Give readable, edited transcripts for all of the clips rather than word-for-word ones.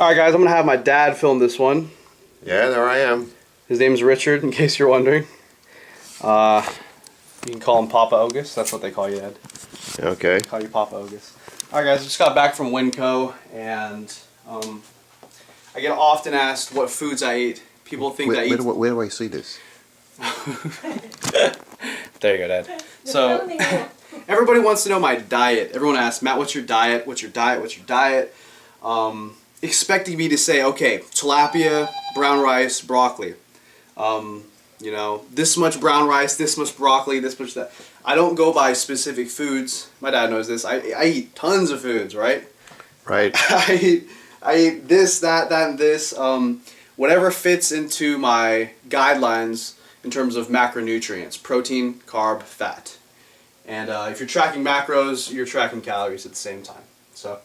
Alright guys, I'm going to have my dad film this one. Yeah, there I am. His name's Richard, in case you're wondering. You can call him Papa Ogus. That's what they call you, Ed. Okay. They call you Papa Ogus. Alright guys, I just got back from Winco, and I get often asked what foods I eat. People think that I eat... Where do I see this? There you go, Dad. So, everybody wants to know my diet. Everyone asks, Matt, what's your diet? What's your diet? What's your diet? Expecting me to say, okay, tilapia, brown rice, broccoli. You know, this much brown rice, this much broccoli, this much that. I don't go by specific foods. My dad knows this. I eat tons of foods, right? Right. I eat this, that, and this. Whatever fits into my guidelines in terms of macronutrients, protein, carb, fat. And if you're tracking macros, you're tracking calories at the same time. So I'm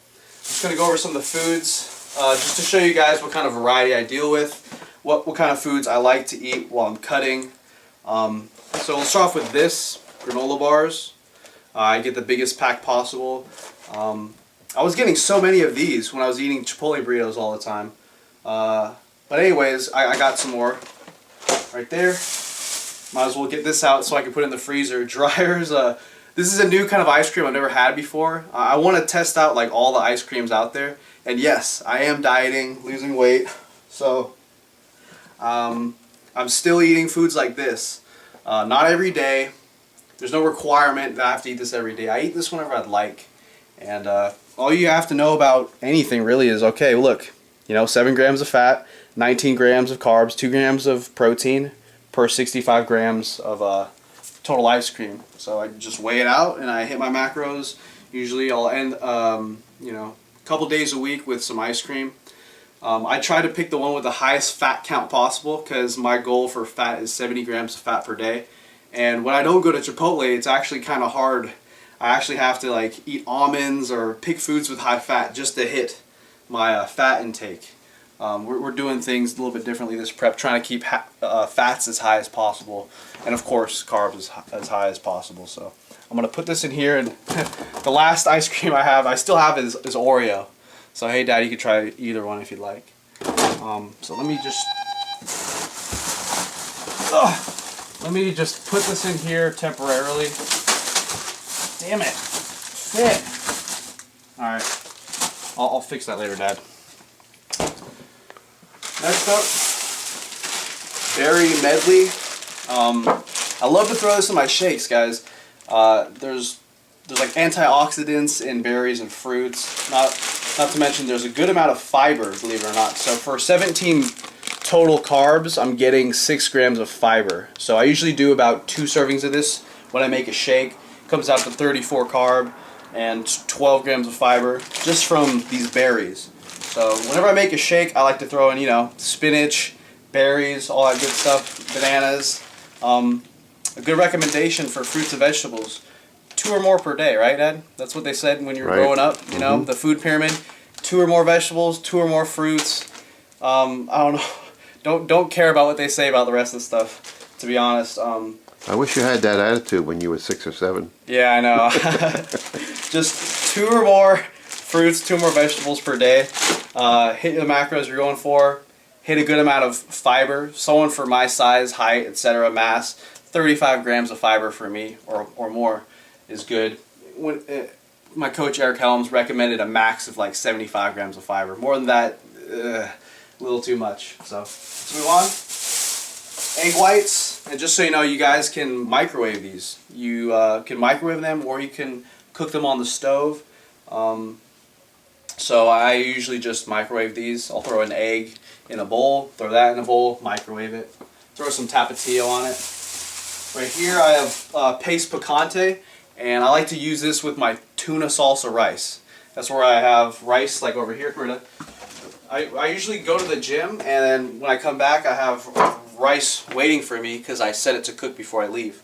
just going to go over some of the foods just to show you guys what kind of variety I deal with, what kind of foods I like to eat while I'm cutting. So we'll start off with this, granola bars. I get the biggest pack possible. I was getting so many of these when I was eating Chipotle burritos all the time. But anyways, I got some more right there. Might as well get this out so I can put it in the freezer. Dryers, this is a new kind of ice cream I've never had before. I want to test out like all the ice creams out there. And yes, I am dieting, losing weight. So I'm still eating foods like this. Not every day. There's no requirement that I have to eat this every day. I eat this whenever I'd like. And all you have to know about anything really is, okay, look, you know, 7 grams of fat, 19 grams of carbs, 2 grams of protein per 65 grams of total ice cream. So I just weigh it out and I hit my macros. Usually I'll end, you know, a couple days a week with some ice cream. I try to pick the one with the highest fat count possible because my goal for fat is 70 grams of fat per day. And when I don't go to Chipotle, it's actually kind of hard. I actually have to like eat almonds or pick foods with high fat just to hit my fat intake. We're doing things a little bit differently this prep, trying to keep fats as high as possible, and of course carbs as high as possible. So I'm gonna put this in here, and the last ice cream I still have is Oreo. So hey, Dad, you can try either one if you'd like. So let me just put this in here temporarily. Damn it, fit. All right, I'll fix that later, Dad. Next up, berry medley. I love to throw this in my shakes, guys. There's like antioxidants in berries and fruits. Not to mention there's a good amount of fiber, believe it or not. So for 17 total carbs, I'm getting 6 grams of fiber. So I usually do about 2 servings of this when I make a shake. It comes out to 34 carb and 12 grams of fiber just from these berries. So whenever I make a shake, I like to throw in, you know, spinach, berries, all that good stuff, bananas. A good recommendation for fruits and vegetables, 2 or more per day, right, Ed? That's what they said when you were growing up, you know, the food pyramid. 2 or more vegetables, 2 or more fruits. I don't know. Don't care about what they say about the rest of the stuff, to be honest. I wish you had that attitude when you were 6 or 7. Yeah, I know. Just 2 or more fruits, 2 more vegetables per day. Hit the macros you're going for. Hit a good amount of fiber. Someone for my size, height, etc., mass, 35 grams of fiber for me or more is good. My coach Eric Helms recommended a max of like 75 grams of fiber. More than that, a little too much. So let's move on. Egg whites, and just so you know, you guys can microwave these. You can microwave them, or you can cook them on the stove. So I usually just microwave these. I'll throw an egg in a bowl, throw that in a bowl, microwave it. Throw some tapatio on it. Right here I have paste picante, and I like to use this with my tuna salsa rice. That's where I have rice like over here. I usually go to the gym, and then when I come back I have rice waiting for me because I set it to cook before I leave.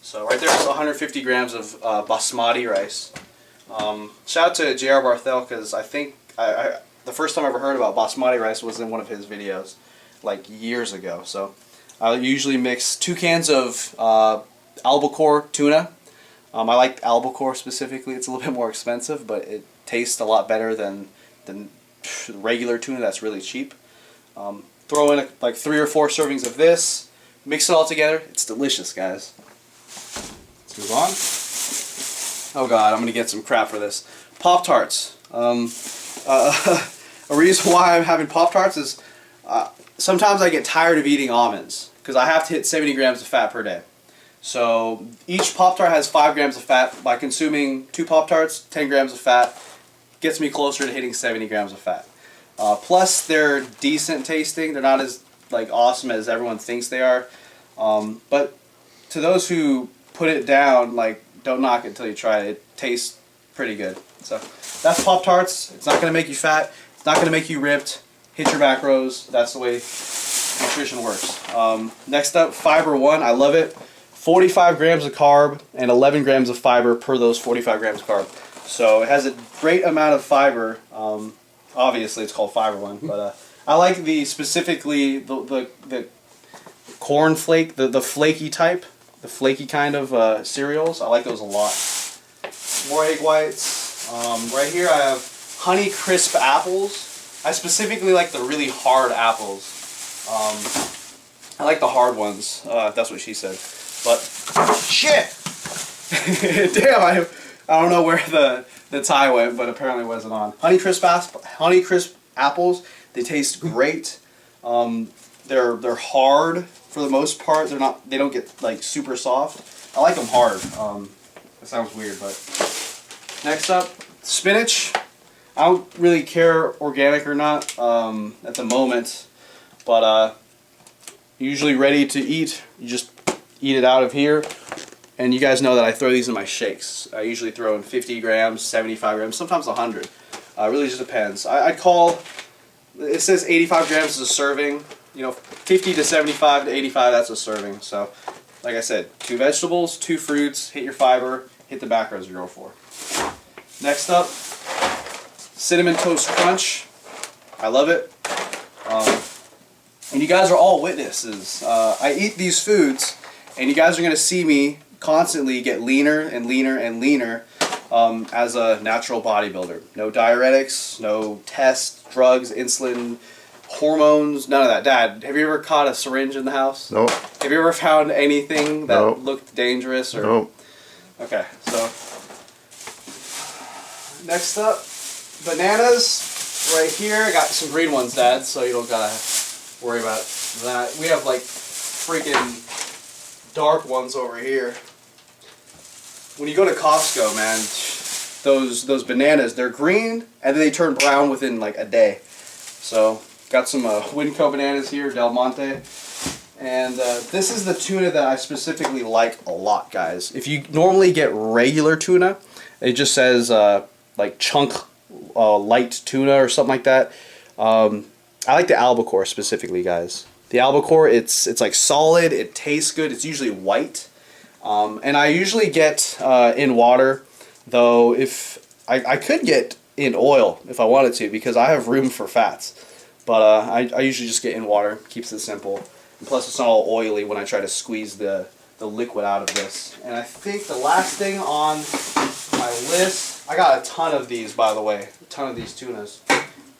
So right there is 150 grams of basmati rice. Shout out to J.R. Barthel, because I think the first time I ever heard about basmati rice was in one of his videos like years ago. So I usually mix 2 cans of albacore tuna. I like albacore specifically. It's a little bit more expensive, but it tastes a lot better than regular tuna that's really cheap. Throw in like 3 or 4 servings of this. Mix it all together. It's delicious, guys. Let's move on. Oh God, I'm gonna get some crap for this. Pop-Tarts. A reason why I'm having Pop-Tarts is sometimes I get tired of eating almonds because I have to hit 70 grams of fat per day. So each Pop-Tart has 5 grams of fat. By consuming 2 Pop-Tarts, 10 grams of fat gets me closer to hitting 70 grams of fat. Plus, they're decent tasting. They're not as like awesome as everyone thinks they are. But to those who put it down, like, don't knock it until you try it. It tastes pretty good. So that's Pop-Tarts. It's not going to make you fat. It's not going to make you ripped. Hit your macros. That's the way nutrition works. Next up, Fiber One. I love it. 45 grams of carb and 11 grams of fiber per those 45 grams of carb. So it has a great amount of fiber. Obviously, it's called Fiber One, but I like specifically the corn flake, the flaky type, the flaky kind of cereals. I like those a lot. More egg whites. Right here I have Honey Crisp apples. I specifically like the really hard apples. I like the hard ones. That's what she said. But shit! Damn, I don't know where the tie went, but apparently it wasn't on. Honey Crisp apples. They taste great. They're hard for the most part. They don't get like super soft. I like them hard. That sounds weird, but next up, spinach. I don't really care organic or not at the moment, but usually ready to eat. You just eat it out of here. And you guys know that I throw these in my shakes. I usually throw in 50 grams, 75 grams, sometimes 100. It really just depends. I'd call, it says 85 grams is a serving. You know, 50 to 75 to 85, that's a serving. So, like I said, 2 vegetables, 2 fruits, hit your fiber, hit the macros you're going for. Next up, Cinnamon Toast Crunch. I love it. And you guys are all witnesses. I eat these foods, and you guys are going to see me constantly get leaner and leaner and leaner as a natural bodybuilder. No diuretics, no tests, drugs, insulin, hormones, none of that. Dad, have you ever caught a syringe in the house? Nope. Have you ever found anything that Nope. looked dangerous? Or... Nope. Okay, so next up, bananas right here. I got some green ones, Dad, so you don't gotta worry about that. We have like freaking dark ones over here. When you go to Costco, man, those bananas, they're green and then they turn brown within like a day. So got some Winco bananas here, Del Monte, and this is the tuna that I specifically like a lot, guys. If you normally get regular tuna, it just says like chunk light tuna or something like that. I like the albacore specifically, guys. The albacore, it's like solid, it tastes good, it's usually white. And I usually get in water, though if I could get in oil if I wanted to, because I have room for fats. But I usually just get in water, keeps it simple. And plus it's not all oily when I try to squeeze the liquid out of this. And I think the last thing on my list, I got a ton of these, by the way, a ton of these tunas.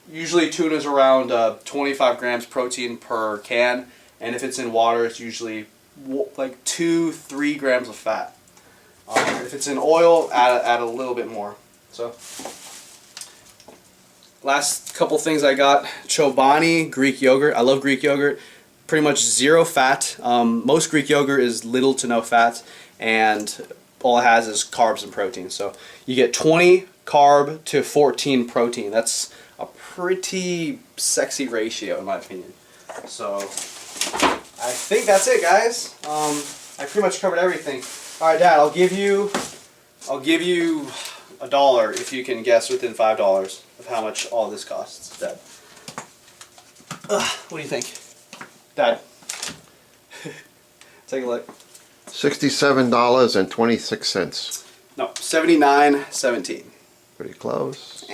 Usually tuna's around 25 grams protein per can, and if it's in water, it's usually like 2-3 grams of fat. If it's in oil, add a little bit more. So, last couple things I got: Chobani Greek yogurt. I love Greek yogurt. Pretty much 0 fat. Most Greek yogurt is little to no fat, and all it has is carbs and protein. So you get 20 carb to 14 protein. That's a pretty sexy ratio in my opinion. So I think that's it, guys. I pretty much covered everything. All right, Dad, I'll give you $1 if you can guess within $5 of how much all this costs, Dad. What do you think, Dad? Take a look. $67.26. No, $79.17. Pretty close.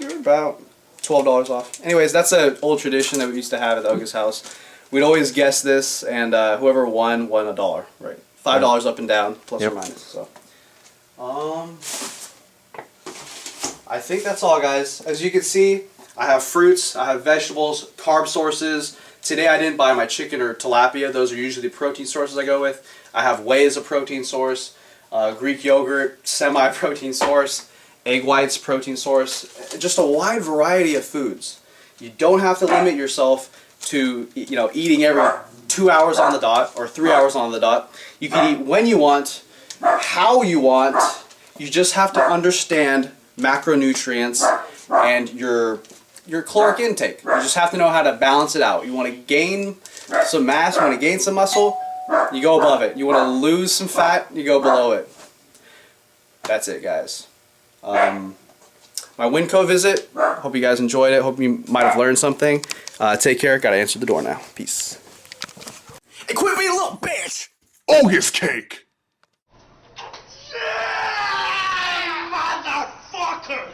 You're about $12 off. Anyways, that's an old tradition that we used to have at the Oga's house. We'd always guess this, and whoever won $1, right? $5 up and down, plus or minus. So, I think that's all, guys. As you can see, I have fruits, I have vegetables, carb sources. Today I didn't buy my chicken or tilapia. Those are usually the protein sources I go with. I have whey as a protein source, Greek yogurt, semi-protein source, egg whites, protein source. Just a wide variety of foods. You don't have to limit yourself to eating every 2 hours on the dot or 3 hours on the dot. You can eat when you want, how you want. You just have to understand macronutrients and your caloric intake. You just have to know how to balance it out. You want to gain some mass, you want to gain some muscle, you go above it. You want to lose some fat, you go below it. That's it, guys. My Winco visit. Hope you guys enjoyed it. Hope you might have learned something. Take care. Gotta answer the door now. Peace. Hey, quit being a little bitch! August cake! Yeah, motherfucker!